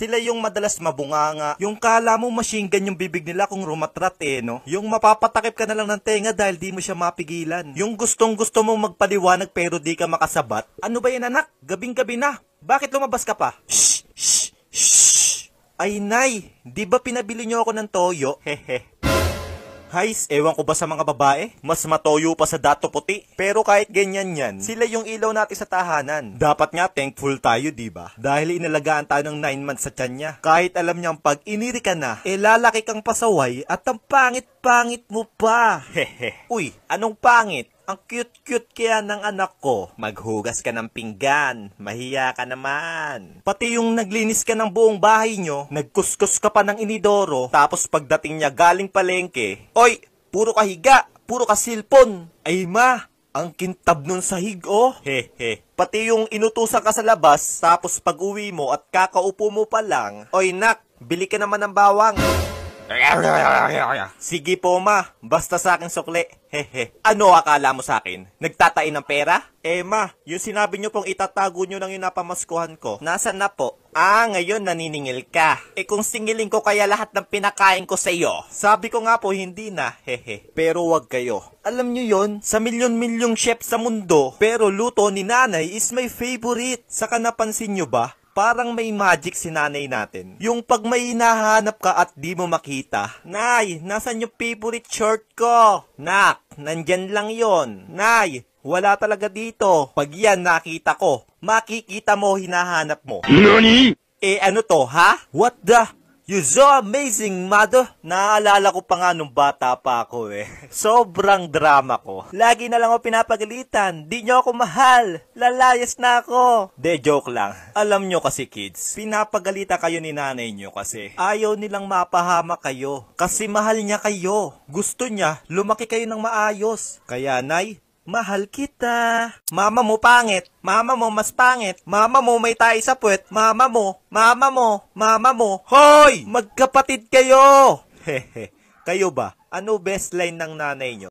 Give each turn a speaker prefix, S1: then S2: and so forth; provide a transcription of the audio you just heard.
S1: Sila yung madalas mabunganga. Yung kala mo machine gun yung bibig nila kung rumatrat no? Yung mapapatakip ka na lang ng tenga dahil di mo siya mapigilan. Yung gustong gusto mong magpaliwanag pero di ka makasabat. Ano ba yan anak? Gabing-gabi na. Bakit lumabas ka pa? Shh! Shh! Shh! Ay nay, di ba pinabili niyo ako ng toyo? Hehe. Guys, ewan ko ba sa mga babae? Mas matoyo pa sa dato puti. Pero kahit ganyan yan, sila yung ilaw natin sa tahanan. Dapat nga thankful tayo, di ba? Dahil inalagaan tayo ng 9 months sa tiyan niya. Kahit alam niyang pag iniri ka na, lalaki kang pasaway at ang pangit-pangit mo pa. Hehe. Uy, anong pangit? Ang cute-cute kaya ng anak ko. Maghugas ka ng pinggan. Mahiya ka naman. Pati yung naglinis ka ng buong bahay nyo, nagkuskus ka pa ng inidoro, tapos pagdating niya galing palengke, oy, puro ka higa, puro ka silpon. Ay ma, ang kintab nun sahig oh. Hehe. Pati yung inutusan ka sa labas, tapos pag uwi mo at kakaupo mo pa lang, oy nak, bili ka naman ng bawang. Sige po ma, basta sa akin sukli. Hehe. Ano akala mo sa akin? Nagtatain ng pera? Ma, yung sinabi nyo pong itatago nyo ng yung napamaskuhan ko, nasan na po? Ngayon naniningil ka. Kung singilin ko kaya lahat ng pinakain ko sa iyo. Sabi ko nga po hindi na, hehe. Pero wag kayo. Alam nyo yon, sa milyon-milyong chef sa mundo, pero luto ni nanay is my favorite. Saka napansin nyo ba? Parang may magic si nanay natin. Yung pag may hinahanap ka at di mo makita, Nay, nasan yung favorite shirt ko? Nak, nandyan lang yon. Nay, wala talaga dito. Pag yan nakita ko, makikita mo hinahanap mo. NANI? Ano to, ha? What the? You're so amazing, mother. Naalala ko pa nga nung bata pa ako Sobrang drama ko. Lagi na lang ako pinapagalitan. Di nyo ako mahal. Lalayas na ako. De, joke lang. Alam nyo kasi kids, pinapagalita kayo ni nanay nyo kasi ayaw nilang mapahama kayo. Kasi mahal niya kayo. Gusto niya, lumaki kayo ng maayos. Kaya nay, mahal kita. Mama mo pangit. Mama mo mas pangit. Mama mo may tayo sa puwet. Mama mo. Hoy! Magkapatid kayo! Hehe. Kayo ba? Ano best line ng nanay nyo?